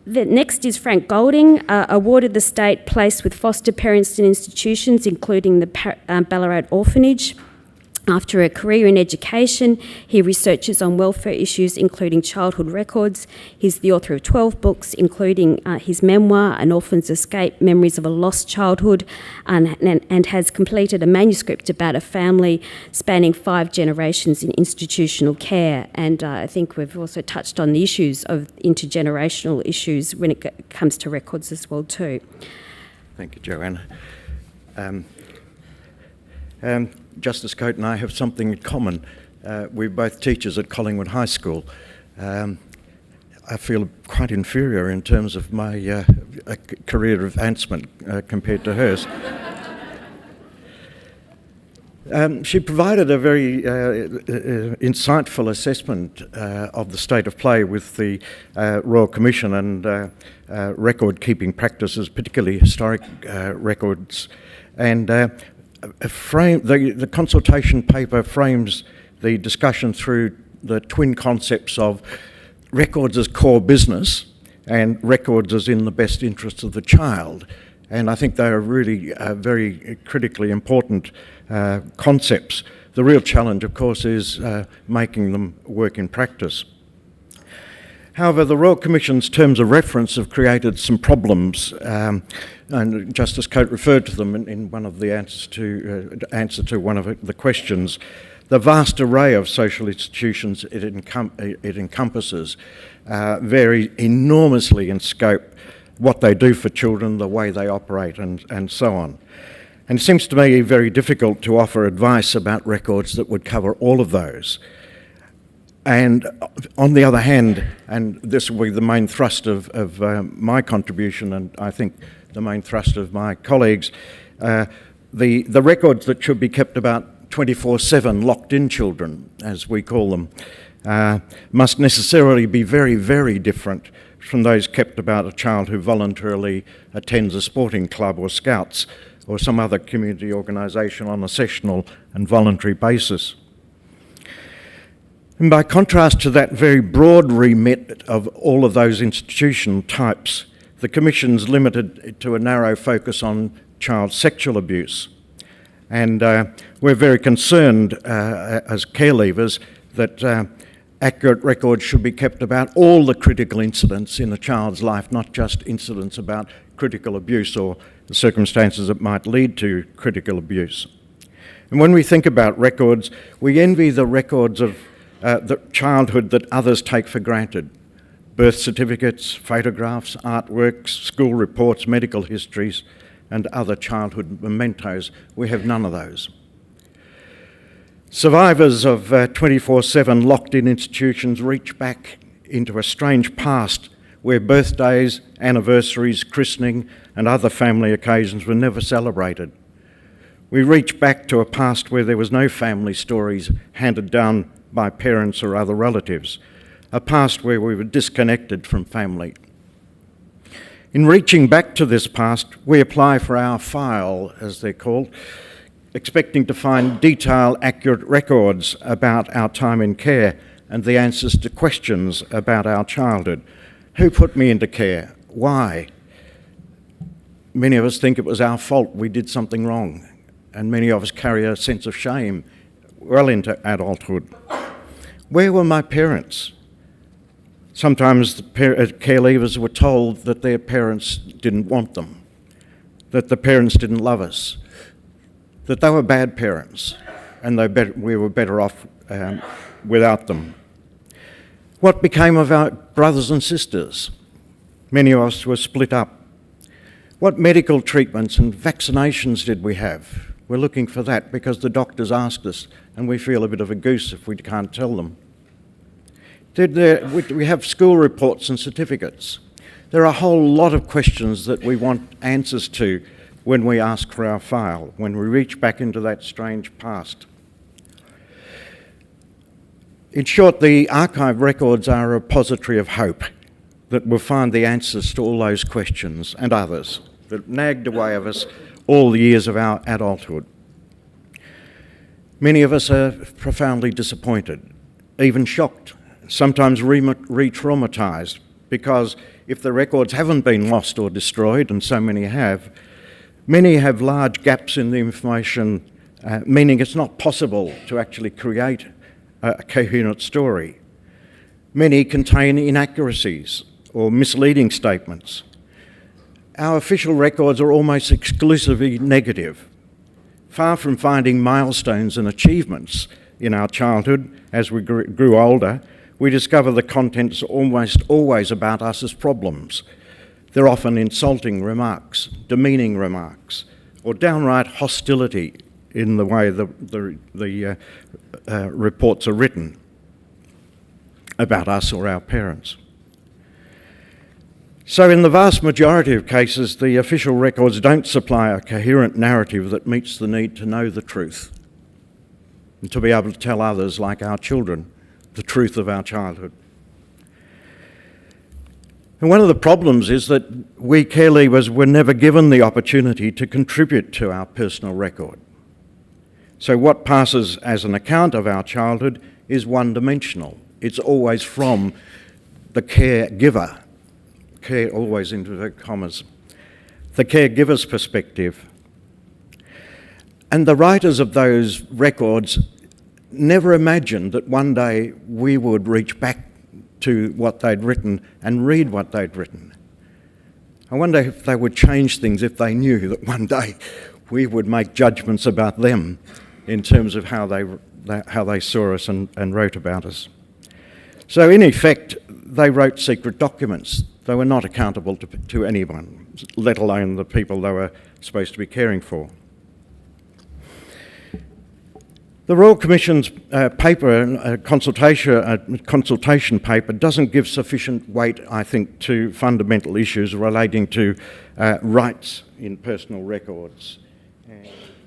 The next is Frank Golding, awarded the state place with foster parents in institutions, including the Ballarat Orphanage. After a career in education, he researches on welfare issues, including childhood records. He's the author of 12 books, including his memoir, An Orphan's Escape, Memories of a Lost Childhood, and has completed a manuscript about a family spanning 5 generations in institutional care. And I think we've also touched on the issues of intergenerational issues when it comes to records as well too. Thank you, Joanna. Justice Coate and I have something in common. We're both teachers at Collingwood High School. I feel quite inferior in terms of my career advancement compared to hers. She provided a very insightful assessment of the state of play with the Royal Commission and record-keeping practices, particularly historic records. And the consultation paper frames the discussion through the twin concepts of records as core business and records as in the best interests of the child. And I think they are really very critically important concepts. The real challenge, of course, is making them work in practice. However, the Royal Commission's terms of reference have created some problems, and Justice Coate referred to them in one of the answer to one of the questions. The vast array of social institutions it encompasses vary enormously in scope, what they do for children, the way they operate, and so on. And it seems to me very difficult to offer advice about records that would cover all of those. And on the other hand, and this will be the main thrust of my contribution, and I think the main thrust of my colleagues, the records that should be kept about 24/7 locked-in children, as we call them, must necessarily be very, very different from those kept about a child who voluntarily attends a sporting club or scouts or some other community organisation on a sessional and voluntary basis. And by contrast to that very broad remit of all of those institution types, the Commission's limited to a narrow focus on child sexual abuse. And we're very concerned as care leavers that accurate records should be kept about all the critical incidents in a child's life, not just incidents about critical abuse or the circumstances that might lead to critical abuse. And when we think about records, we envy the records of the childhood that others take for granted. Birth certificates, photographs, artworks, school reports, medical histories, and other childhood mementos. We have none of those. Survivors of 24/7 locked-in institutions reach back into a strange past where birthdays, anniversaries, christening, and other family occasions were never celebrated. We reach back to a past where there was no family stories handed down by parents or other relatives, a past where we were disconnected from family. In reaching back to this past, we apply for our file, as they're called, expecting to find detailed, accurate records about our time in care and the answers to questions about our childhood. Who put me into care? Why? Many of us think it was our fault, we did something wrong, and many of us carry a sense of shame well into adulthood. Where were my parents? Sometimes the care leavers were told that their parents didn't want them, that the parents didn't love us, that they were bad parents, and we were better off without them. What became of our brothers and sisters? Many of us were split up. What medical treatments and vaccinations did we have? We're looking for that because the doctors asked us, and we feel a bit of a goose if we can't tell them. Did we have school reports and certificates? There are a whole lot of questions that we want answers to when we ask for our file, when we reach back into that strange past. In short, the archive records are a repository of hope that will find the answers to all those questions and others that nagged away of us all the years of our adulthood. Many of us are profoundly disappointed, even shocked sometimes re-traumatised, because if the records haven't been lost or destroyed, and so many have large gaps in the information, meaning it's not possible to actually create a coherent story. Many contain inaccuracies or misleading statements. Our official records are almost exclusively negative. Far from finding milestones and achievements in our childhood, as we grew older, we discover the contents almost always about us as problems. They're often insulting remarks, demeaning remarks, or downright hostility in the way the reports are written about us or our parents. So in the vast majority of cases, the official records don't supply a coherent narrative that meets the need to know the truth and to be able to tell others, like our children, the truth of our childhood. And one of the problems is that we care leavers were never given the opportunity to contribute to our personal record. So what passes as an account of our childhood is one-dimensional. It's always from the caregiver, care always into commas, the caregiver's perspective. And the writers of those records never imagined that one day we would reach back to what they'd written and read what they'd written. I wonder if they would change things if they knew that one day we would make judgments about them in terms of how they saw us and wrote about us. So in effect, they wrote secret documents. They were not accountable to anyone, let alone the people they were supposed to be caring for. The Royal Commission's paper, consultation paper, doesn't give sufficient weight, I think, to fundamental issues relating to rights in personal records.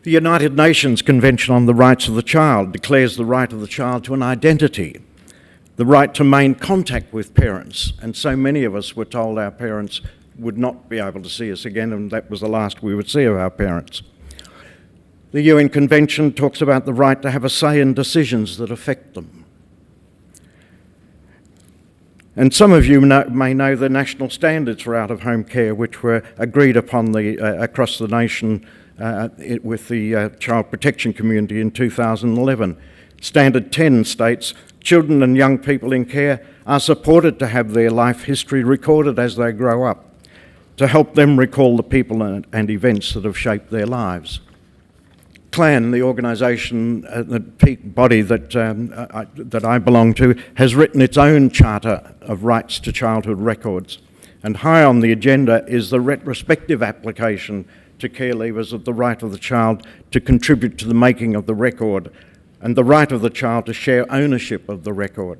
The United Nations Convention on the Rights of the Child declares the right of the child to an identity, the right to maintain contact with parents, and so many of us were told our parents would not be able to see us again, and that was the last we would see of our parents. The UN Convention talks about the right to have a say in decisions that affect them. And some of you may know the national standards for out-of-home care, which were agreed upon across the nation with the child protection community in 2011. Standard 10 states, children and young people in care are supported to have their life history recorded as they grow up, to help them recall the people and events that have shaped their lives. CLAN, the organisation, the peak body that I belong to, has written its own Charter of Rights to Childhood Records. And high on the agenda is the retrospective application to care leavers of the right of the child to contribute to the making of the record and the right of the child to share ownership of the record.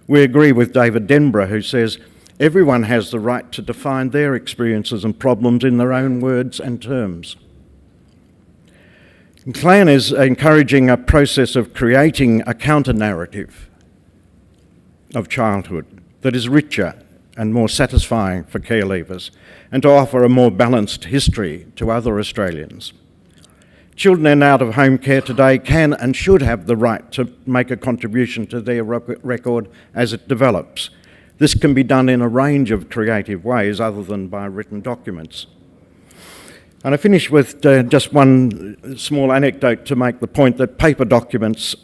We agree with David Denborough, who says, everyone has the right to define their experiences and problems in their own words and terms. CLAN is encouraging a process of creating a counter-narrative of childhood that is richer and more satisfying for care leavers, and to offer a more balanced history to other Australians. Children in out-of-home care today can and should have the right to make a contribution to their record as it develops. This can be done in a range of creative ways other than by written documents. And I finish with just one small anecdote to make the point that paper documents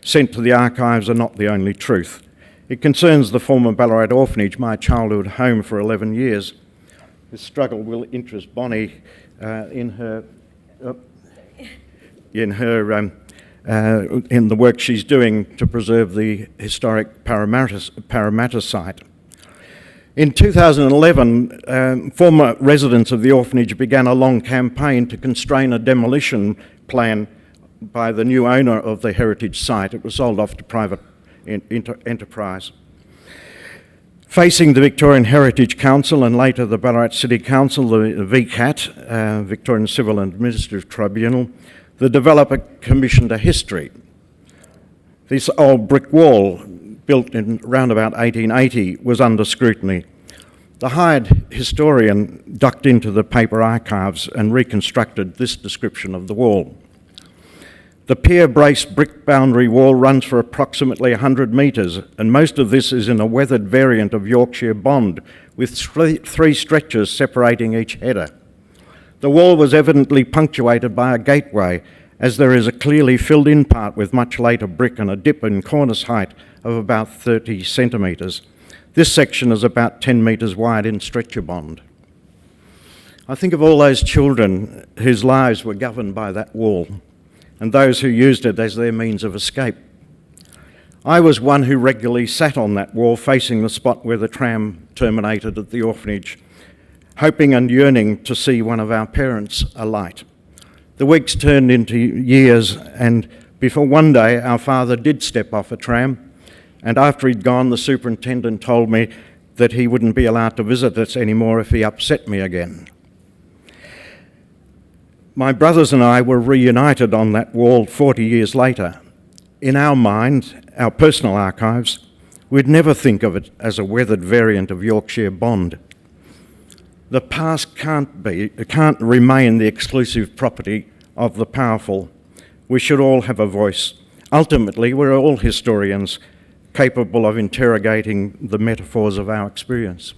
sent to the archives are not the only truth. It concerns the former Ballarat Orphanage, my childhood home for 11 years. This struggle will interest Bonnie in the work she's doing to preserve the historic Parramatta site. In 2011, former residents of the orphanage began a long campaign to constrain a demolition plan by the new owner of the heritage site. It was sold off to private enterprise. Facing the Victorian Heritage Council and later the Ballarat City Council, the VCAT, Victorian Civil and Administrative Tribunal, the developer commissioned a history. This old brick wall, built in around about 1880, was under scrutiny. The hired historian ducked into the paper archives and reconstructed this description of the wall. The pier-braced brick boundary wall runs for approximately 100 metres, and most of this is in a weathered variant of Yorkshire bond, with three stretches separating each header. The wall was evidently punctuated by a gateway, as there is a clearly filled-in part with much later brick and a dip in cornice height of about 30 centimetres. This section is about 10 metres wide in stretcher bond. I think of all those children whose lives were governed by that wall, and those who used it as their means of escape. I was one who regularly sat on that wall facing the spot where the tram terminated at the orphanage, hoping and yearning to see one of our parents alight. The weeks turned into years, and before one day our father did step off a tram, and after he'd gone, the superintendent told me that he wouldn't be allowed to visit us anymore if he upset me again. My brothers and I were reunited on that wall 40 years later. In our mind, our personal archives, we'd never think of it as a weathered variant of Yorkshire bond. The past can't remain the exclusive property of the powerful. We should all have a voice. Ultimately, we're all historians capable of interrogating the metaphors of our experience.